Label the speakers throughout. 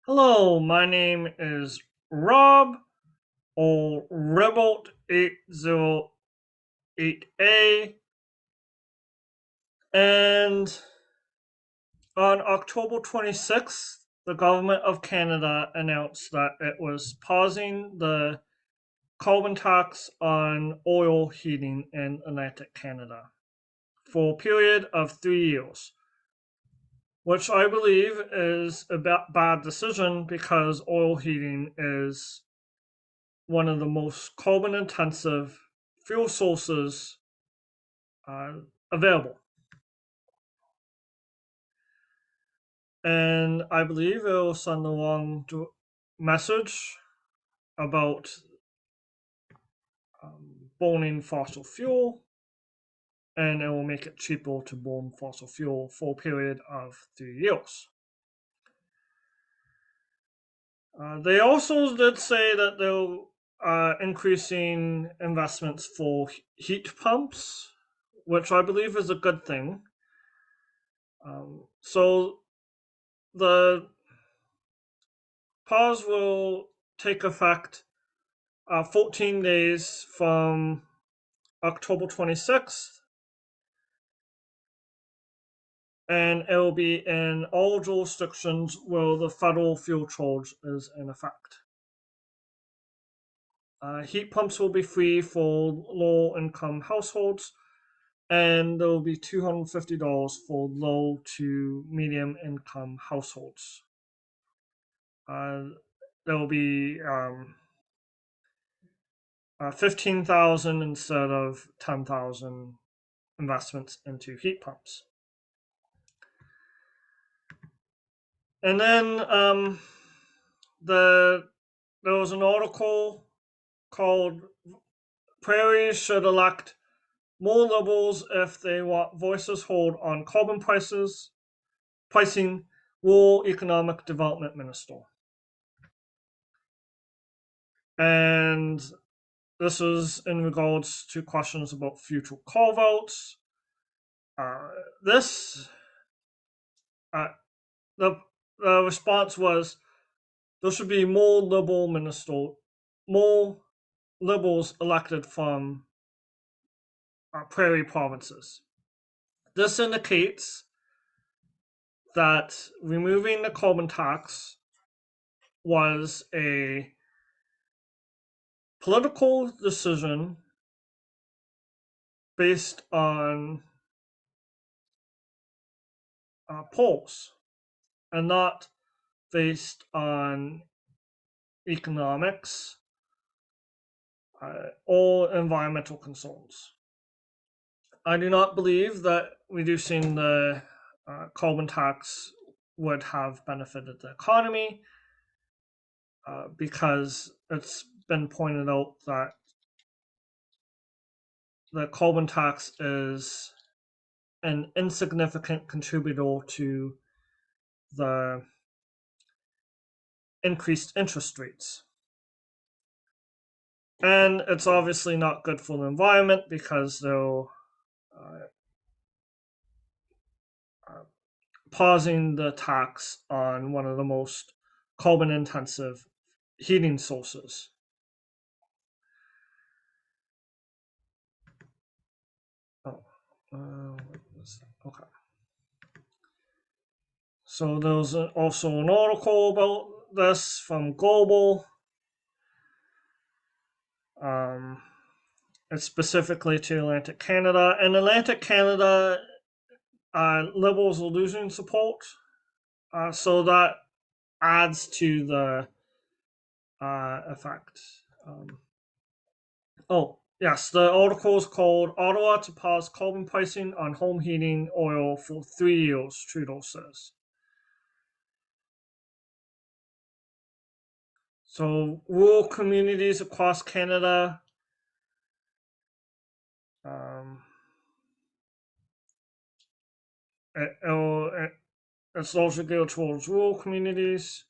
Speaker 1: Hello, my name is Rob or Rebel8088A, and on October 26th, the government of Canada announced that it was pausing the carbon tax on oil heating in Atlantic Canada for a period of 3 years, which I believe is a bad decision because oil heating is one of the most carbon intensive fuel sources uh, available. And I believe it will send the wrong message about burning fossil fuel, and it will make it cheaper to burn fossil fuel for a period of 3 years. They also did say that they'll increasing investments for heat pumps, which I believe is a good thing. So the pause will take effect 14 days from October 26th, and it will be in all jurisdictions where the federal fuel charge is in effect. Heat pumps will be free for low income households, and there will be $250 for low to medium income households. There will be 15,000 instead of 10,000 investments into heat pumps. And then there was an article called "Prairies Should Elect More Liberals If They Want Voices Heard on Carbon Pricing, Rural Economic Development Minister." And this is in regards to questions about future call votes. This uh, the response was there should be more liberals elected from prairie provinces. This indicates that removing the carbon tax was a political decision based on polls and not based on economics or environmental concerns. I do not believe that reducing the carbon tax would have benefited the economy because it's been pointed out that the carbon tax is an insignificant contributor to the increased interest rates. And it's obviously not good for the environment because they're uh, uh, pausing the tax on one of the most carbon intensive heating sources. Oh, okay. So there's also an article about this from Global. Um, it's specifically to Atlantic Canada. In Atlantic Canada, Liberals are losing support, so that adds to the effect. Oh, yes, the article is called "Ottawa to Pause Carbon Pricing on Home Heating Oil for 3 years," Trudeau says. So, rural communities across Canada, um, it's also geared towards rural communities.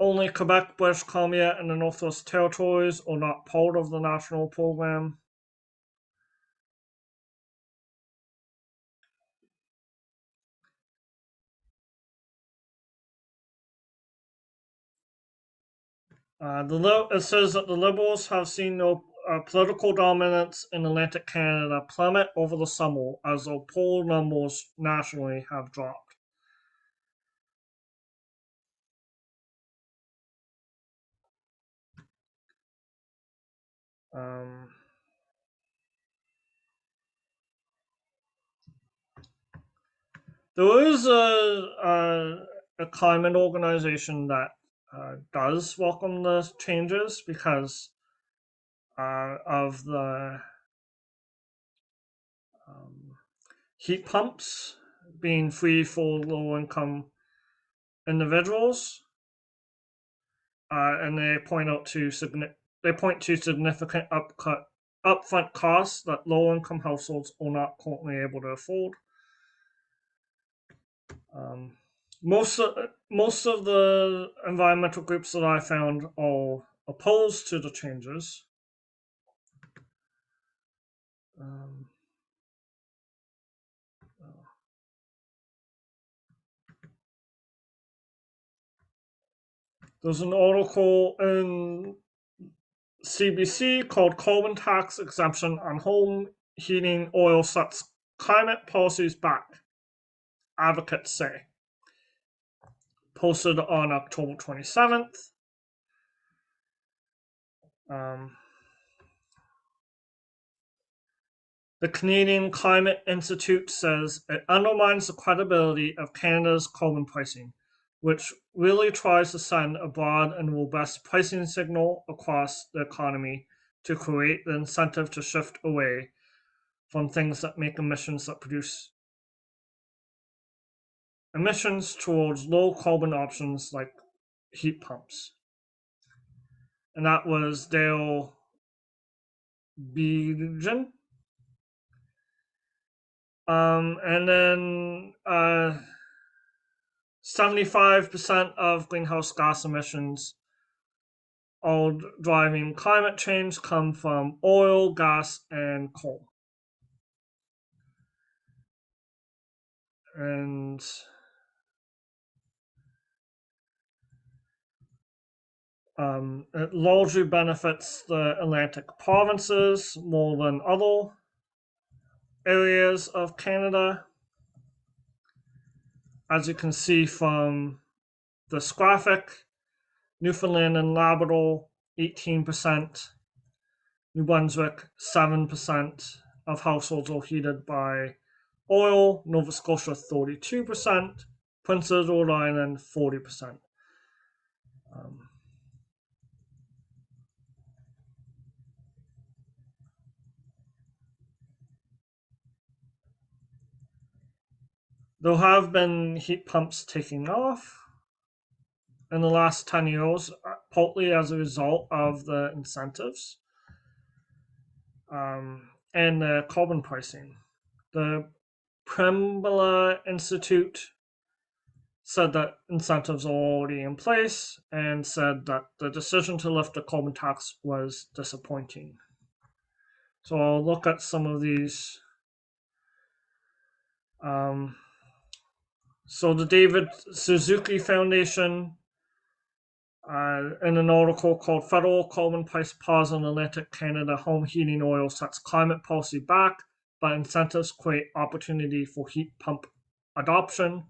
Speaker 1: Only Quebec, British Columbia, and the Northwest Territories are not part of the national program. It says that the Liberals have seen no political dominance in Atlantic Canada plummet over the summer, as though poll numbers nationally have dropped. There is a climate organization that does welcome the changes because of the heat pumps being free for low-income individuals, and they point to significant upfront costs that low-income households are not currently able to afford. Most of the environmental groups that I found are opposed to the changes. There's an article in CBC called "Carbon Tax Exemption on Home Heating Oil Sets Climate Policies Back," advocates say. Posted on October 27th. The Canadian Climate Institute says it undermines the credibility of Canada's carbon pricing, which really tries to send a broad and robust pricing signal across the economy to create the incentive to shift away from things that make emissions that produce emissions towards low carbon options like heat pumps. And that was Dale Bejan. And then 75% of greenhouse gas emissions all driving climate change come from oil, gas, and coal. And it largely benefits the Atlantic provinces more than other areas of Canada. As you can see from this graphic, Newfoundland and Labrador, 18%, New Brunswick, 7% of households are heated by oil, Nova Scotia, 32%, Prince Edward Island, 40%. There have been heat pumps taking off in the last 10 years, partly as a result of the incentives and the carbon pricing. The Pembina Institute said that incentives are already in place and said that the decision to lift the carbon tax was disappointing. So I'll look at some of these. So the David Suzuki Foundation, in an article called "Federal Carbon Price Pause in Atlantic Canada Home Heating Oil Sets Climate Policy Back, but Incentives Create Opportunity for Heat Pump Adoption."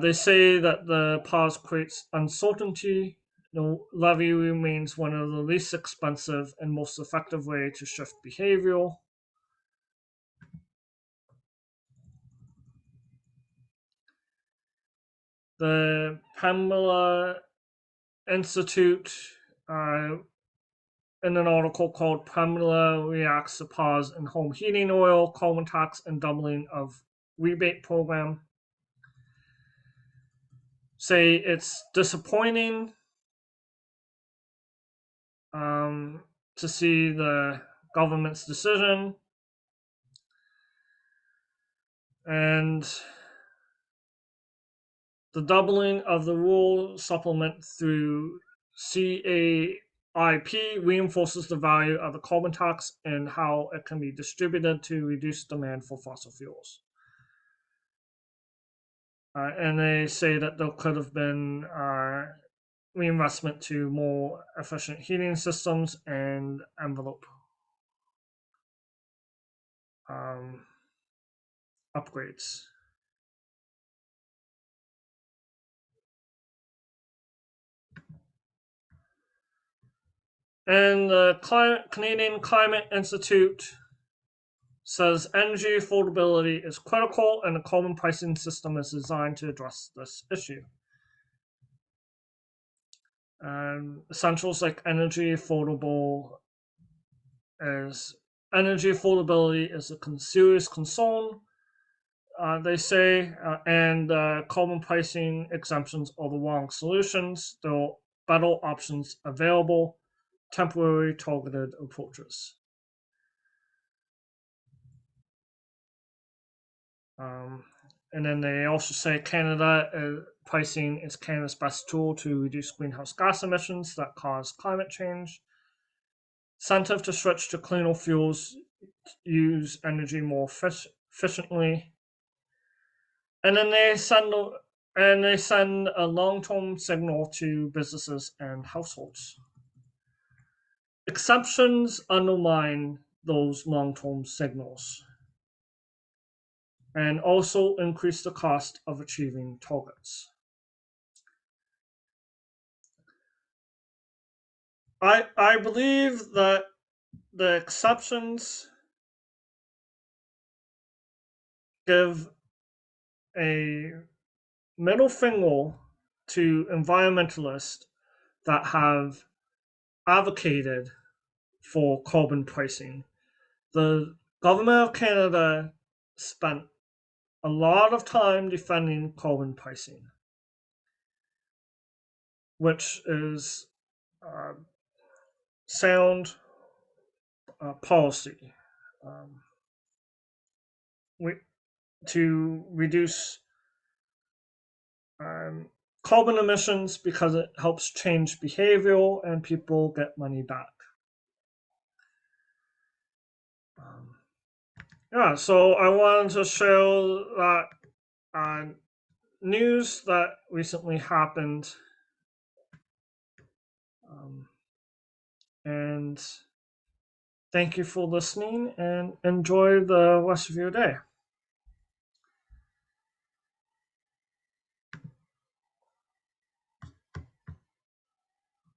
Speaker 1: They say that the pause creates uncertainty. The levy remains one of the least expensive and most effective way to shift behavior. The Pembina Institute, in an article called "Pembina Reacts to Pause in Home Heating Oil, Carbon Tax, and Doubling of Rebate Program," say it's disappointing to see the government's decision, and the doubling of the rural supplement through CAIP reinforces the value of the carbon tax and how it can be distributed to reduce demand for fossil fuels. And they say that there could have been reinvestment to more efficient heating systems and envelope upgrades. And the Canadian Climate Institute says energy affordability is critical and the carbon pricing system is designed to address this issue. Essentials like energy affordability is a serious concern, they say, and carbon pricing exemptions are the wrong solutions. There are better options available, temporary targeted approaches. And then they also say Canada pricing is Canada's best tool to reduce greenhouse gas emissions that cause climate change. Incentive to switch to cleaner fuels, use energy more efficiently. And then they send a long-term signal to businesses and households. Exceptions undermine those long-term signals and also increase the cost of achieving targets. I believe that the exceptions give a middle finger to environmentalists that have advocated for carbon pricing. The government of Canada spent a lot of time defending carbon pricing, which is sound policy to reduce carbon emissions because it helps change behavior and people get money back. So I wanted to share that news that recently happened. And thank you for listening and enjoy the rest of your day.